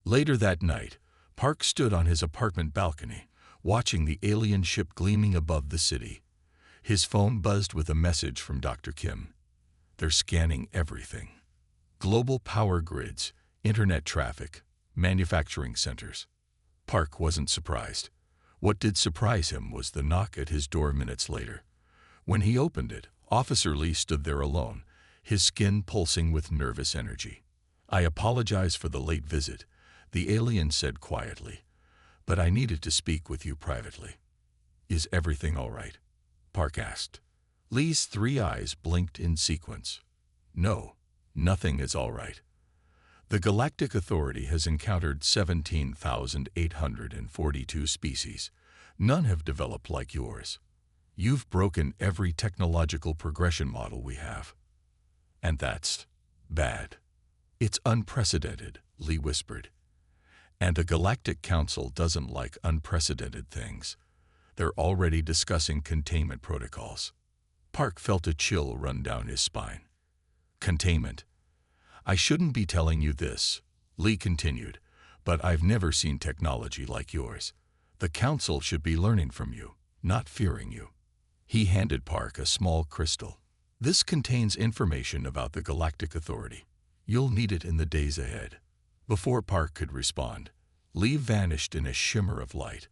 Later that night, Park stood on his apartment balcony, watching the alien ship gleaming above the city. His phone buzzed with a message from Dr. Kim. They're scanning everything. Global power grids, internet traffic, manufacturing centers. Park wasn't surprised. What did surprise him was the knock at his door minutes later. When he opened it, Officer Lee stood there alone, his skin pulsing with nervous energy. "I apologize for the late visit," the alien said quietly, "but I needed to speak with you privately." "Is everything all right?" Park asked. Lee's three eyes blinked in sequence. "No, nothing is all right. The Galactic Authority has encountered 17,842 species. None have developed like yours. You've broken every technological progression model we have. And that's bad. It's unprecedented," Lee whispered. "And the Galactic Council doesn't like unprecedented things. They're already discussing containment protocols." Park felt a chill run down his spine. "Containment? I shouldn't be telling you this," Lee continued, "but I've never seen technology like yours. The Council should be learning from you, not fearing you." He handed Park a small crystal. "This contains information about the Galactic Authority. You'll need it in the days ahead." Before Park could respond, Lee vanished in a shimmer of light,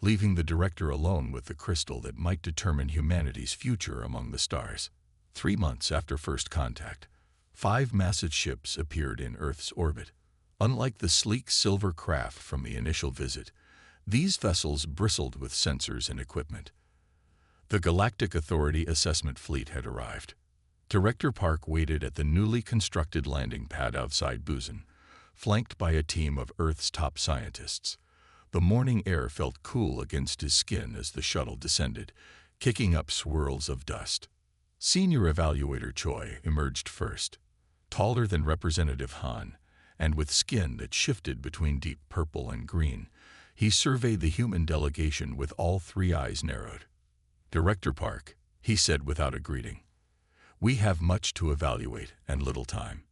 leaving the director alone with the crystal that might determine humanity's future among the stars. 3 months after first contact, 5 massive ships appeared in Earth's orbit. Unlike the sleek silver craft from the initial visit, these vessels bristled with sensors and equipment. The Galactic Authority assessment fleet had arrived. Director Park waited at the newly constructed landing pad outside Busan, flanked by a team of Earth's top scientists. The morning air felt cool against his skin as the shuttle descended, kicking up swirls of dust. Senior Evaluator Choi emerged first, taller than Representative Han, and with skin that shifted between deep purple and green. He surveyed the human delegation with all 3 eyes narrowed. "Director Park," he said without a greeting, "we have much to evaluate and little time.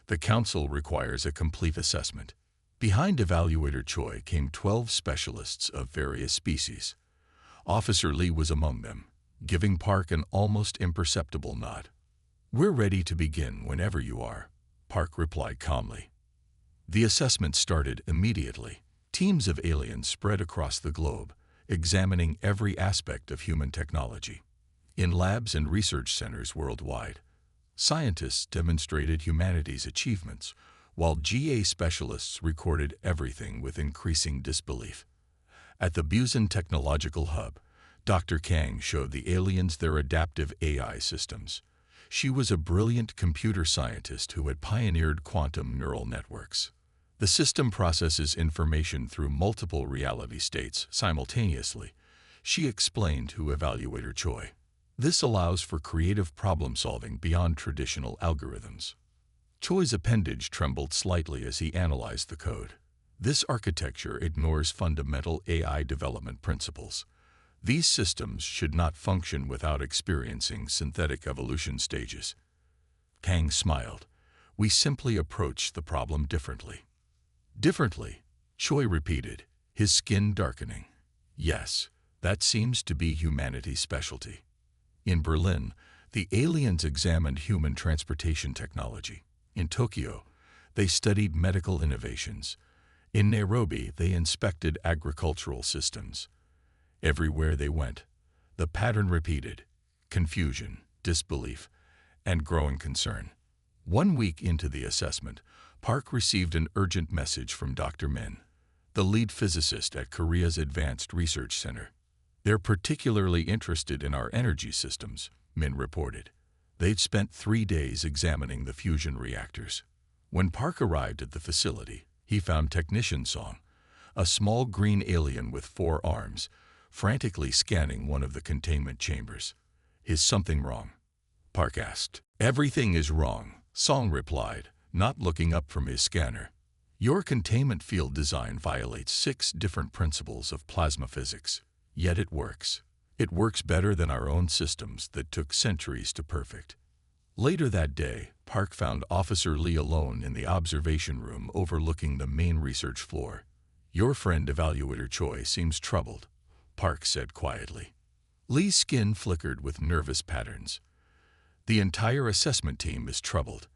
The Council requires a complete assessment." Behind Evaluator Choi came 12 specialists of various species. Officer Lee was among them, giving Park an almost imperceptible nod. "We're ready to begin whenever you are," Park replied calmly. The assessment started immediately. Teams of aliens spread across the globe, examining every aspect of human technology. In labs and research centers worldwide, scientists demonstrated humanity's achievements, while GA specialists recorded everything with increasing disbelief. At the Busan Technological Hub, Dr. Kang showed the aliens their adaptive AI systems. She was a brilliant computer scientist who had pioneered quantum neural networks. The system processes information through multiple reality states simultaneously, she explained to Evaluator Choi. This allows for creative problem-solving beyond traditional algorithms. Choi's appendage trembled slightly as he analyzed the code. This architecture ignores fundamental AI development principles. These systems should not function without experiencing synthetic evolution stages. Kang smiled. "We simply approach the problem differently." "Differently?" Choi repeated, his skin darkening. "Yes, that seems to be humanity's specialty." In Berlin, the aliens examined human transportation technology. In Tokyo, they studied medical innovations. In Nairobi, they inspected agricultural systems. Everywhere they went, the pattern repeated: confusion, disbelief, and growing concern. 1 week into the assessment, Park received an urgent message from Dr. Min, the lead physicist at Korea's Advanced Research Center. "They're particularly interested in our energy systems," Min reported. They'd spent 3 days examining the fusion reactors. When Park arrived at the facility, he found Technician Song, a small green alien with 4 arms, frantically scanning one of the containment chambers. "Is something wrong?" Park asked. "Everything is wrong," Song replied, not looking up from his scanner. "Your containment field design violates 6 different principles of plasma physics, yet it works. It works better than our own systems that took centuries to perfect." Later that day, Park found Officer Lee alone in the observation room overlooking the main research floor. "Your friend Evaluator Choi seems troubled," Park said quietly. Lee's skin flickered with nervous patterns. "The entire assessment team is troubled.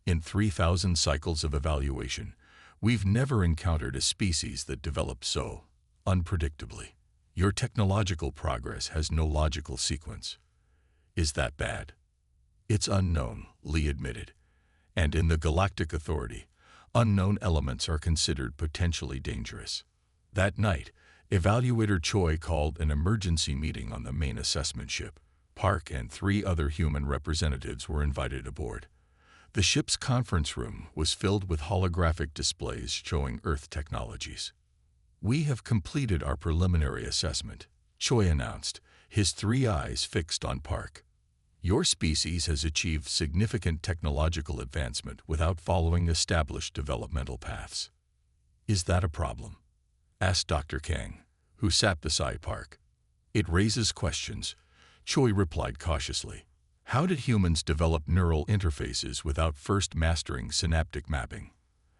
In 3,000 cycles of evaluation, we've never encountered a species that developed so unpredictably. Your technological progress has no logical sequence." "Is that bad?" "It's unknown," Lee admitted. "And in the Galactic Authority, unknown elements are considered potentially dangerous." That night, Evaluator Choi called an emergency meeting on the main assessment ship. Park and 3 other human representatives were invited aboard. The ship's conference room was filled with holographic displays showing Earth technologies. "We have completed our preliminary assessment," Choi announced, his 3 eyes fixed on Park. "Your species has achieved significant technological advancement without following established developmental paths." "Is that a problem?" asked Dr. Kang, who sat beside Park. "It raises questions," Choi replied cautiously. "How did humans develop neural interfaces without first mastering synaptic mapping?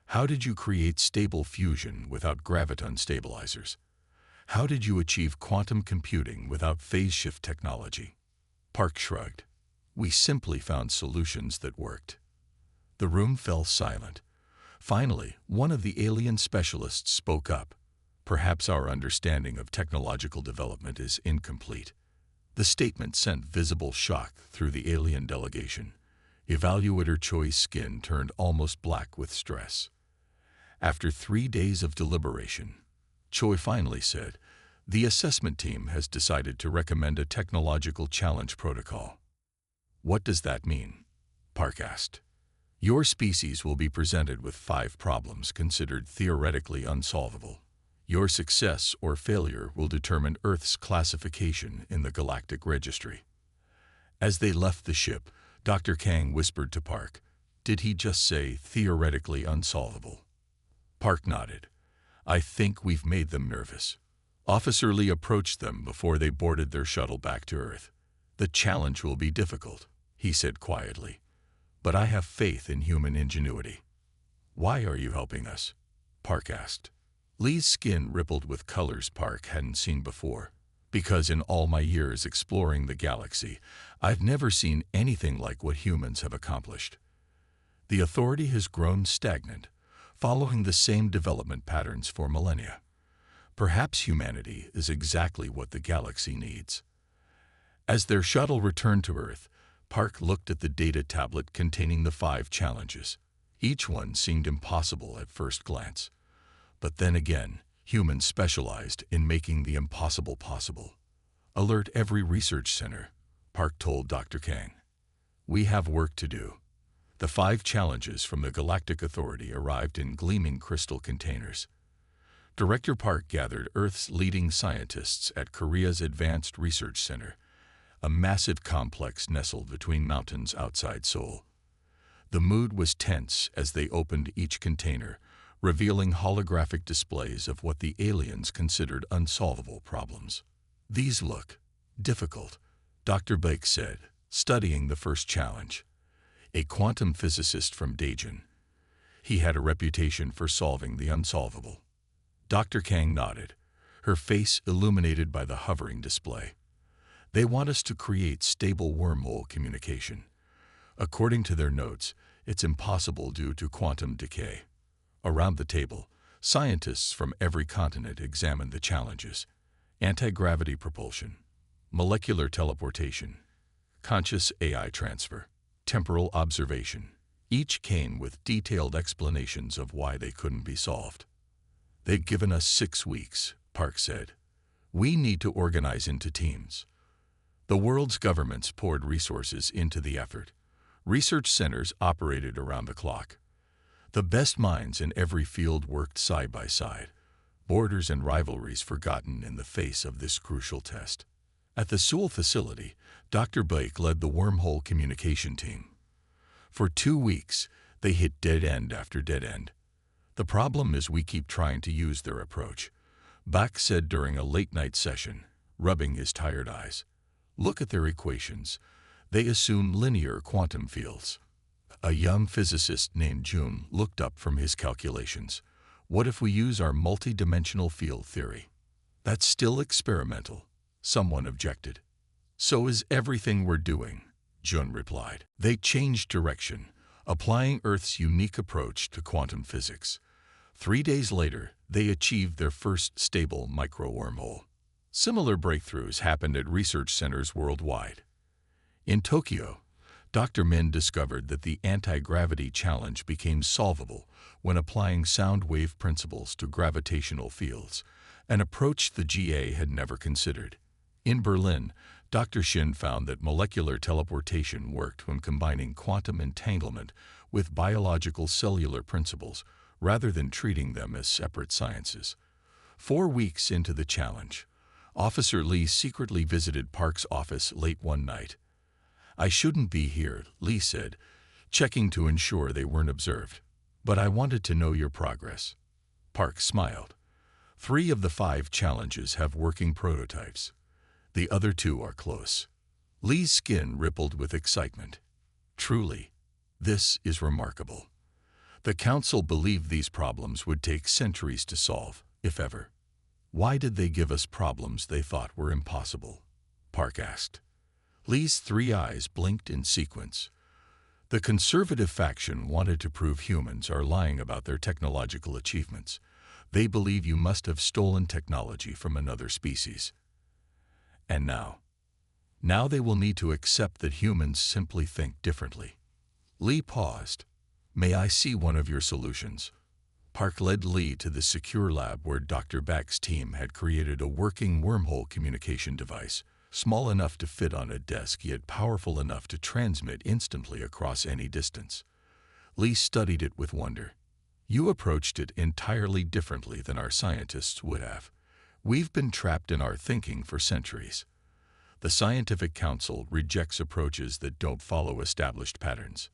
How did you create stable fusion without graviton stabilizers? How did you achieve quantum computing without phase shift technology?" Park shrugged. "We simply found solutions that worked." The room fell silent. Finally, one of the alien specialists spoke up. "Perhaps our understanding of technological development is incomplete." The statement sent visible shock through the alien delegation. Evaluator Choi's skin turned almost black with stress. After 3 days of deliberation, Choi finally said, "The assessment team has decided to recommend a technological challenge protocol." "What does that mean?" Park asked. "Your species will be presented with 5 problems considered theoretically unsolvable. Your success or failure will determine Earth's classification in the Galactic Registry." As they left the ship, Dr. Kang whispered to Park, "Did he just say theoretically unsolvable?" Park nodded. "I think we've made them nervous." Officer Lee approached them before they boarded their shuttle back to Earth. "The challenge will be difficult," he said quietly, "but I have faith in human ingenuity." "Why are you helping us?" Park asked. Lee's skin rippled with colors Park hadn't seen before. "Because in all my years exploring the galaxy, I've never seen anything like what humans have accomplished. The Authority has grown stagnant, following the same development patterns for millennia. Perhaps humanity is exactly what the galaxy needs." As their shuttle returned to Earth, Park looked at the data tablet containing the 5 challenges. Each one seemed impossible at first glance. But then again, humans specialized in making the impossible possible. "Alert every research center," Park told Dr. Kang. "We have work to do." The 5 challenges from the Galactic Authority arrived in gleaming crystal containers. Director Park gathered Earth's leading scientists at Korea's Advanced Research Center, a massive complex nestled between mountains outside Seoul. The mood was tense as they opened each container, revealing holographic displays of what the aliens considered unsolvable problems. "These look difficult," Dr. Baek said, studying the first challenge. A quantum physicist from Daejeon, he had a reputation for solving the unsolvable. Dr. Kang nodded, her face illuminated by the hovering display. "They want us to create stable wormhole communication. According to their notes, it's impossible due to quantum decay." Around the table, scientists from every continent examined the challenges: anti-gravity propulsion, molecular teleportation, conscious AI transfer, temporal observation. Each came with detailed explanations of why they couldn't be solved. "They've given us 6 weeks, Park said. "We need to organize into teams." The world's governments poured resources into the effort. Research centers operated around the clock. The best minds in every field worked side by side, borders and rivalries forgotten in the face of this crucial test. At the Seoul facility, Dr. Baek led the wormhole communication team. For 2 weeks, they hit dead end after dead end. "The problem is we keep trying to use their approach," Baek said during a late-night session, rubbing his tired eyes. "Look at their equations. They assume linear quantum fields. A young physicist named Jun looked up from his calculations. What if we use our multi-dimensional field theory? That's still experimental, someone objected. So is everything we're doing, Jun replied. They changed direction, applying Earth's unique approach to quantum physics. 3 days later, they achieved their first stable micro-wormhole. Similar breakthroughs happened at research centers worldwide. In Tokyo, Dr. Min discovered that the anti-gravity challenge became solvable when applying sound wave principles to gravitational fields, an approach the GA had never considered. In Berlin, Dr. Shin found that molecular teleportation worked when combining quantum entanglement with biological cellular principles, rather than treating them as separate sciences. 4 weeks into the challenge, Officer Lee secretly visited Park's office late one night. "I shouldn't be here," Lee said, checking to ensure they weren't observed. "But I wanted to know your progress." Park smiled. 3 of the 5 challenges have working prototypes. The other 2 are close. Lee's skin rippled with excitement. Truly, this is remarkable. The Council believed these problems would take centuries to solve, if ever. Why did they give us problems they thought were impossible? Park asked. Lee's 3 eyes blinked in sequence. The conservative faction wanted to prove humans are lying about their technological achievements. They believe you must have stolen technology from another species. And now they will need to accept that humans simply think differently. Lee paused. "May I see one of your solutions?" Park led Lee to the secure lab where Dr. Bak's team had created a working wormhole communication device, small enough to fit on a desk yet powerful enough to transmit instantly across any distance. Lee studied it with wonder. "You approached it entirely differently than our scientists would have. We've been trapped in our thinking for centuries. The Scientific Council rejects approaches that don't follow established patterns.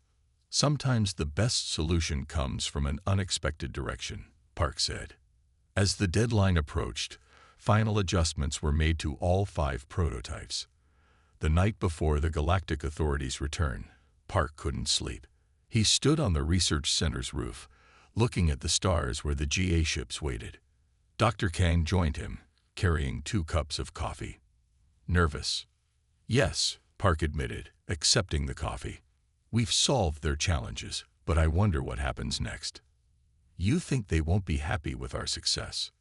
Sometimes the best solution comes from an unexpected direction," Park said. As the deadline approached, final adjustments were made to all 5 prototypes. The night before the Galactic Authority's return, Park couldn't sleep. He stood on the research center's roof, looking at the stars where the GA ships waited. Dr. Kang joined him, carrying 2 cups of coffee. "Nervous?" "Yes," Park admitted, accepting the coffee. "We've solved their challenges, but I wonder what happens next." "You think they won't be happy with our success?"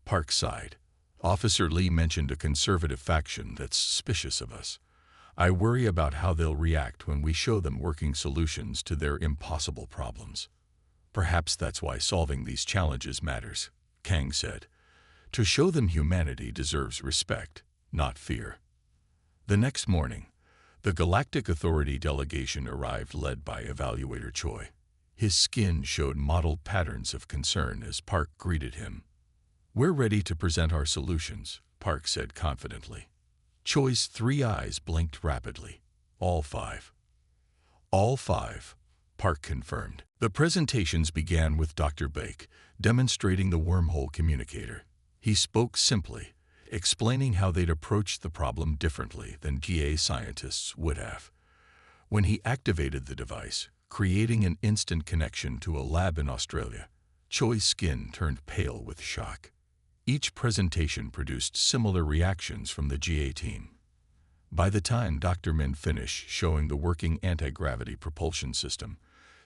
Park sighed. "Officer Lee mentioned a conservative faction that's suspicious of us. I worry about how they'll react when we show them working solutions to their impossible problems." "Perhaps that's why solving these challenges matters," Kang said. "To show them humanity deserves respect, not fear." The next morning, the Galactic Authority delegation arrived led by Evaluator Choi. His skin showed mottled patterns of concern as Park greeted him. "We're ready to present our solutions," Park said confidently. Choi's 3 eyes blinked rapidly. "All 5." "All 5," Park confirmed. The presentations began with Dr. Bake, demonstrating the wormhole communicator. He spoke simply, explaining how they'd approached the problem differently than GA scientists would have. When he activated the device, creating an instant connection to a lab in Australia, Choi's skin turned pale with shock. Each presentation produced similar reactions from the GA team. By the time Dr. Min finished showing the working anti-gravity propulsion system,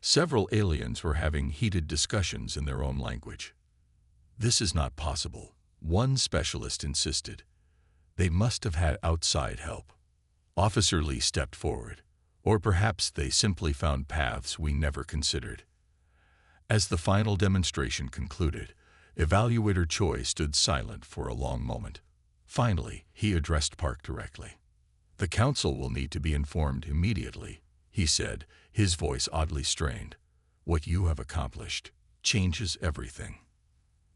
several aliens were having heated discussions in their own language. "This is not possible," one specialist insisted. "They must have had outside help." Officer Lee stepped forward. "Or perhaps they simply found paths we never considered." As the final demonstration concluded, Evaluator Choi stood silent for a long moment. Finally, he addressed Park directly. "The Council will need to be informed immediately," he said, his voice oddly strained. "What you have accomplished changes everything."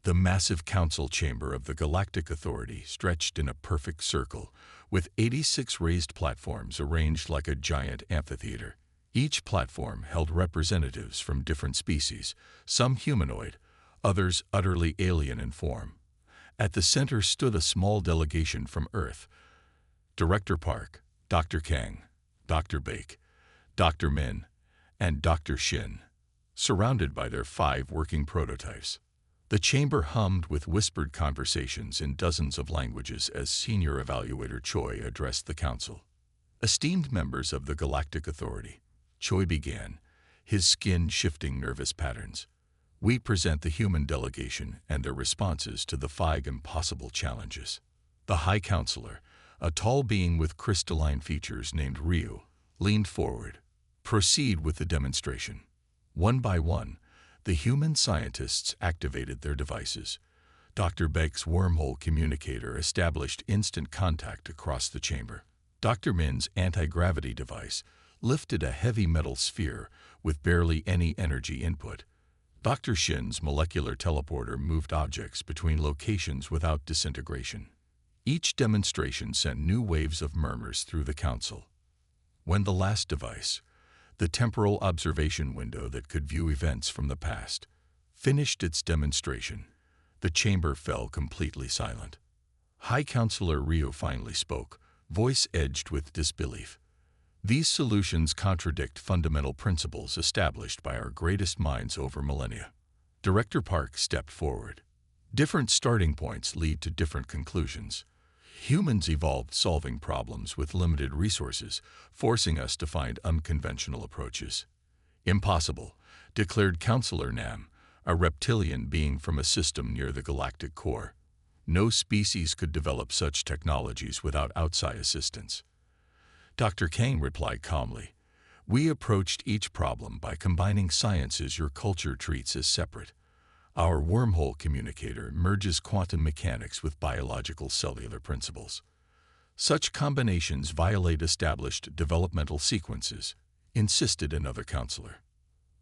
The massive council chamber of the Galactic Authority stretched in a perfect circle, with 86 raised platforms arranged like a giant amphitheater. Each platform held representatives from different species, some humanoid, others utterly alien in form. At the center stood a small delegation from Earth: Director Park, Dr. Kang, Dr. Bake, Dr. Min, and Dr. Shin, surrounded by their 5 working prototypes. The chamber hummed with whispered conversations in dozens of languages as Senior Evaluator Choi addressed the council. Esteemed members of the Galactic Authority, Choi began, his skin shifting nervous patterns. We present the human delegation and their responses to the 5 impossible challenges. The High Counselor, a tall being with crystalline features named Ryu, leaned forward. Proceed with the demonstration. One by one, the human scientists activated their devices. Dr. Beck's wormhole communicator established instant contact across the chamber. Dr. Min's anti-gravity device lifted a heavy metal sphere with barely any energy input. Dr. Shin's molecular teleporter moved objects between locations without disintegration. Each demonstration sent new waves of murmurs through the council. When the last device, the temporal observation window that could view events from the past, finished its demonstration, the chamber fell completely silent. High Counselor Ryu finally spoke, voice edged with disbelief. These solutions contradict fundamental principles established by our greatest minds over millennia. Director Park stepped forward. Different starting points lead to different conclusions. Humans evolved solving problems with limited resources, forcing us to find unconventional approaches. Impossible, declared Counselor Nam, a reptilian being from a system near the galactic core. No species could develop such technologies without outside assistance. Dr. Kang replied calmly, "We approached each problem by combining sciences your culture treats as separate. Our wormhole communicator merges quantum mechanics with biological cellular principles. Such combinations violate established developmental sequences," insisted another counselor.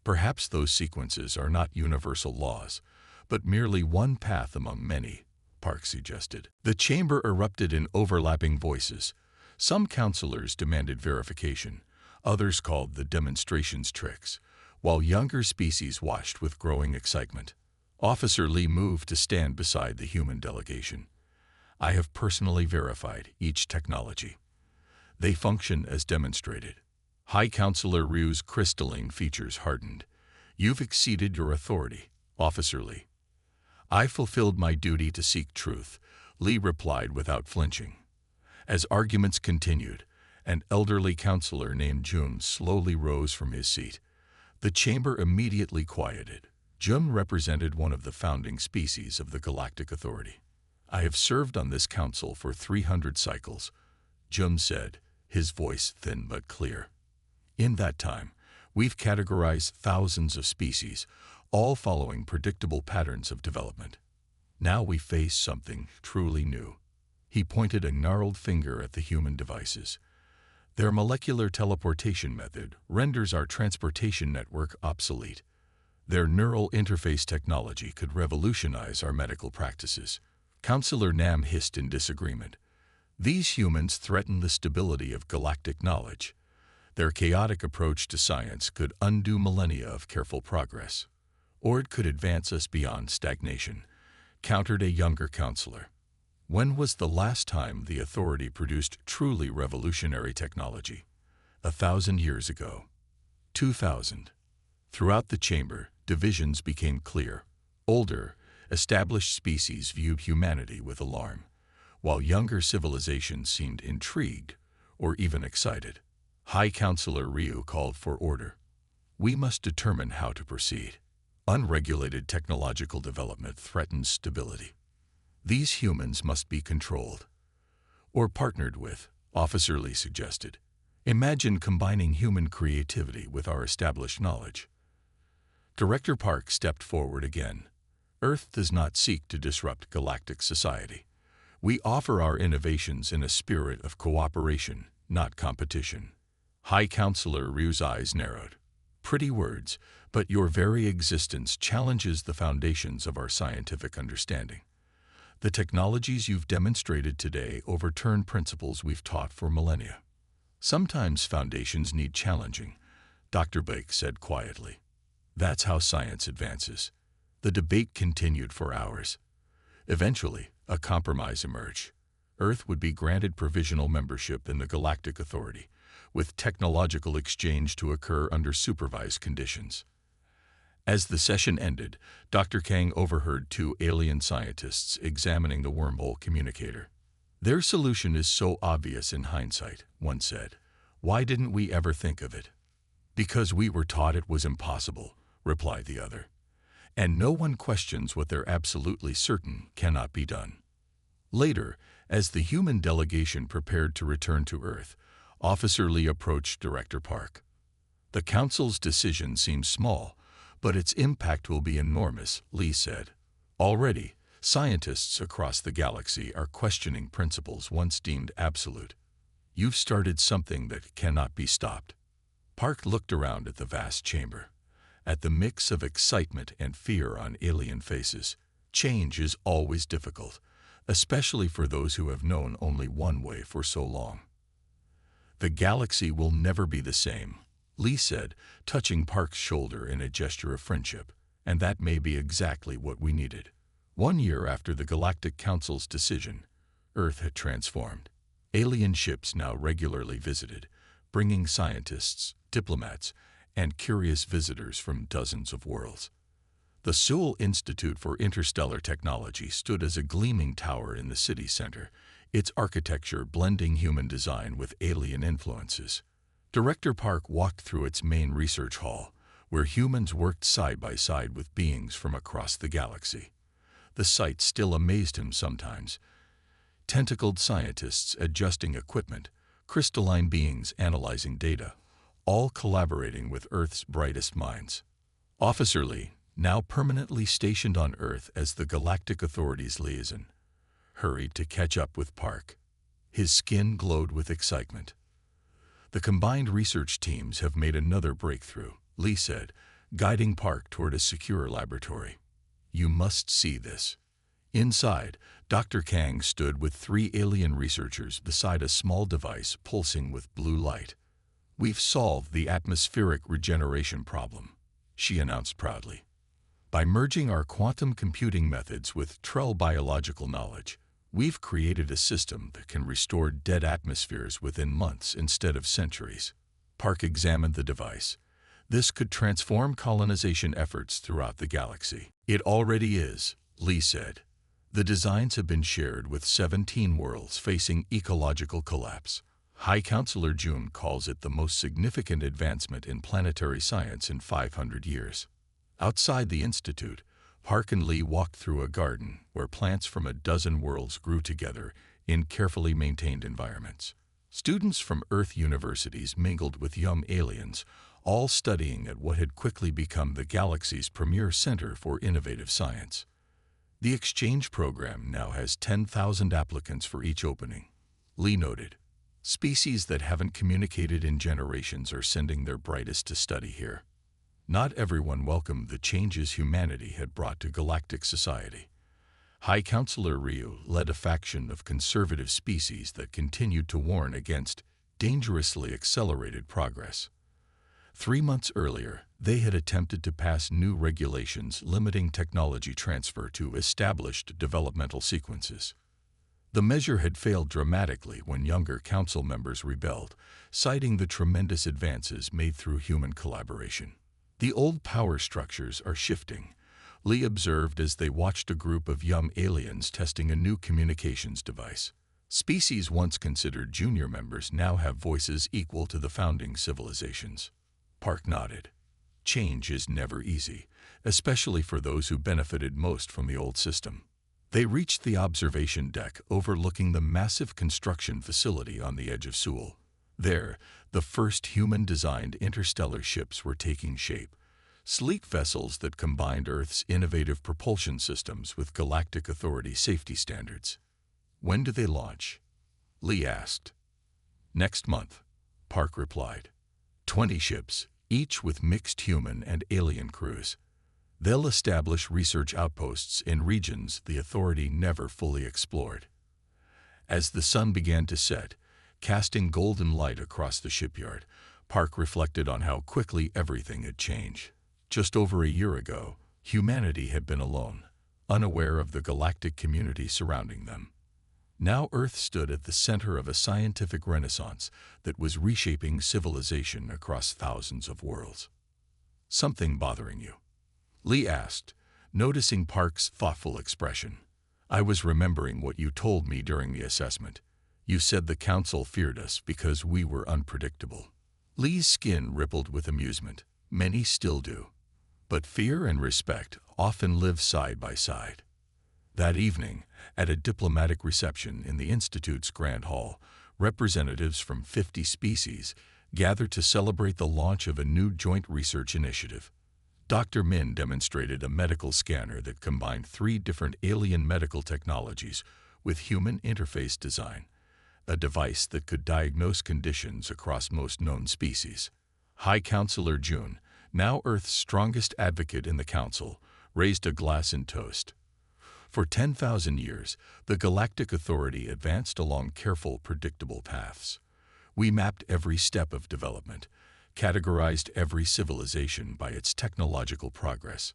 "Perhaps those sequences are not universal laws, but merely one path among many," Park suggested. The chamber erupted in overlapping voices. Some counselors demanded verification, others called the demonstrations tricks, while younger species watched with growing excitement. Officer Lee moved to stand beside the human delegation. "I have personally verified each technology. They function as demonstrated." High Counselor Ryu's crystalline features hardened. "You've exceeded your authority, Officer Lee." "I fulfilled my duty to seek truth," Lee replied without flinching. As arguments continued, an elderly counselor named Jun slowly rose from his seat. The chamber immediately quieted. Jun represented one of the founding species of the Galactic Authority. "I have served on this council for 300 cycles," Jun said, his voice thin but clear. "In that time, we've categorized thousands of species, all following predictable patterns of development. Now we face something truly new." He pointed a gnarled finger at the human devices. "Their molecular teleportation method renders our transportation network obsolete. Their neural interface technology could revolutionize our medical practices." Counselor Nam hissed in disagreement. "These humans threaten the stability of galactic knowledge. Their chaotic approach to science could undo millennia of careful progress. Or it could advance us beyond stagnation," countered a younger counselor. "When was the last time the Authority produced truly revolutionary technology? 1,000 years ago. 2,000. Throughout the chamber, divisions became clear. Older, established species viewed humanity with alarm, while younger civilizations seemed intrigued or even excited. High Counselor Ryu called for order. "We must determine how to proceed. Unregulated technological development threatens stability. These humans must be controlled. Or partnered with," Officer Lee suggested. "Imagine combining human creativity with our established knowledge." Director Park stepped forward again. "Earth does not seek to disrupt galactic society. We offer our innovations in a spirit of cooperation, not competition." High Counselor Ryu's eyes narrowed. "Pretty words, but your very existence challenges the foundations of our scientific understanding. The technologies you've demonstrated today overturn principles we've taught for millennia." "Sometimes foundations need challenging," Dr. Bake said quietly. "That's how science advances." The debate continued for hours. Eventually, a compromise emerged. Earth would be granted provisional membership in the Galactic Authority, with technological exchange to occur under supervised conditions. As the session ended, Dr. Kang overheard two alien scientists examining the wormhole communicator. "Their solution is so obvious in hindsight," one said. "Why didn't we ever think of it?" "Because we were taught it was impossible," replied the other. "And no one questions what they're absolutely certain cannot be done." Later, as the human delegation prepared to return to Earth, Officer Lee approached Director Park. "The Council's decision seems small, but its impact will be enormous," Lee said. "Already, scientists across the galaxy are questioning principles once deemed absolute. You've started something that cannot be stopped." Park looked around at the vast chamber, at the mix of excitement and fear on alien faces. Change is always difficult, especially for those who have known only one way for so long. "The galaxy will never be the same," Lee said, touching Park's shoulder in a gesture of friendship, "and that may be exactly what we needed." 1 year after the Galactic Council's decision, Earth had transformed. Alien ships now regularly visited, bringing scientists, diplomats, and curious visitors from dozens of worlds. The Seoul Institute for Interstellar Technology stood as a gleaming tower in the city center, its architecture blending human design with alien influences. Director Park walked through its main research hall, where humans worked side by side with beings from across the galaxy. The sight still amazed him sometimes. Tentacled scientists adjusting equipment, crystalline beings analyzing data, all collaborating with Earth's brightest minds. Officer Lee, now permanently stationed on Earth as the Galactic Authority's liaison, hurried to catch up with Park. His skin glowed with excitement. "The combined research teams have made another breakthrough," Lee said, guiding Park toward a secure laboratory. "You must see this." Inside, Dr. Kang stood with 3 alien researchers beside a small device pulsing with blue light. "We've solved the atmospheric regeneration problem," she announced proudly. "By merging our quantum computing methods with Trell biological knowledge, we've created a system that can restore dead atmospheres within months instead of centuries." Park examined the device. "This could transform colonization efforts throughout the galaxy." "It already is," Lee said. "The designs have been shared with 17 worlds facing ecological collapse. High Counselor June calls it the most significant advancement in planetary science in 500 years. Outside the Institute, Park and Lee walked through a garden where plants from a dozen worlds grew together in carefully maintained environments. Students from Earth universities mingled with young aliens, all studying at what had quickly become the galaxy's premier center for innovative science. The exchange program now has 10,000 applicants for each opening, Lee noted. Species that haven't communicated in generations are sending their brightest to study here. Not everyone welcomed the changes humanity had brought to galactic society. High Counselor Ryu led a faction of conservative species that continued to warn against dangerously accelerated progress. 3 months earlier, they had attempted to pass new regulations limiting technology transfer to established developmental sequences. The measure had failed dramatically when younger council members rebelled, citing the tremendous advances made through human collaboration. "The old power structures are shifting," Lee observed as they watched a group of young aliens testing a new communications device. Species once considered junior members now have voices equal to the founding civilizations. Park nodded. Change is never easy, especially for those who benefited most from the old system. They reached the observation deck overlooking the massive construction facility on the edge of Seoul. There, the first human-designed interstellar ships were taking shape, sleek vessels that combined Earth's innovative propulsion systems with Galactic Authority safety standards. "When do they launch?" Lee asked. "Next month," Park replied. 20 ships, each with mixed human and alien crews. They'll establish research outposts in regions the Authority never fully explored. As the sun began to set, casting golden light across the shipyard, Park reflected on how quickly everything had changed. Just over a year ago, humanity had been alone, unaware of the galactic community surrounding them. Now Earth stood at the center of a scientific renaissance that was reshaping civilization across thousands of worlds. "Something bothering you?" Lee asked, noticing Park's thoughtful expression. "I was remembering what you told me during the assessment. You said the council feared us because we were unpredictable." Lee's skin rippled with amusement. "Many still do. But fear and respect often live side by side." That evening, at a diplomatic reception in the Institute's Grand Hall, representatives from 50 species gathered to celebrate the launch of a new joint research initiative. Dr. Min demonstrated a medical scanner that combined 3 different alien medical technologies with human interface design, a device that could diagnose conditions across most known species. High Counselor June, now Earth's strongest advocate in the Council, raised a glass in toast. For 10,000 years, the Galactic Authority advanced along careful, predictable paths. We mapped every step of development, categorized every civilization by its technological progress.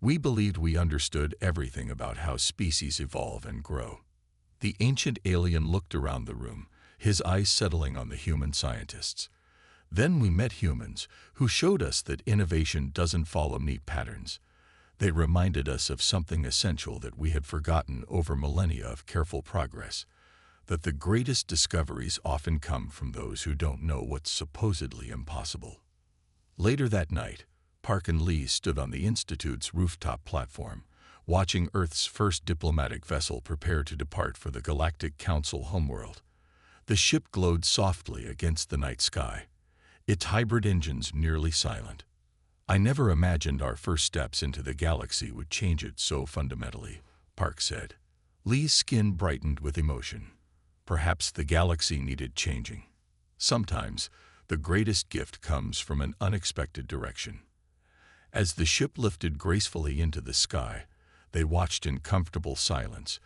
We believed we understood everything about how species evolve and grow. The ancient alien looked around the room, his eyes settling on the human scientists. Then we met humans, who showed us that innovation doesn't follow neat patterns. They reminded us of something essential that we had forgotten over millennia of careful progress, that the greatest discoveries often come from those who don't know what's supposedly impossible. Later that night, Park and Lee stood on the Institute's rooftop platform, watching Earth's first diplomatic vessel prepare to depart for the Galactic Council homeworld. The ship glowed softly against the night sky, its hybrid engines nearly silent. "I never imagined our first steps into the galaxy would change it so fundamentally," Park said. Lee's skin brightened with emotion. Perhaps the galaxy needed changing. Sometimes, the greatest gift comes from an unexpected direction. As the ship lifted gracefully into the sky, they watched in comfortable silence,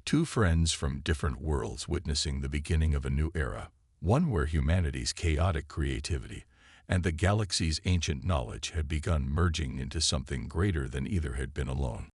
2 friends from different worlds witnessing the beginning of a new era, one where humanity's chaotic creativity and the galaxy's ancient knowledge had begun merging into something greater than either had been alone.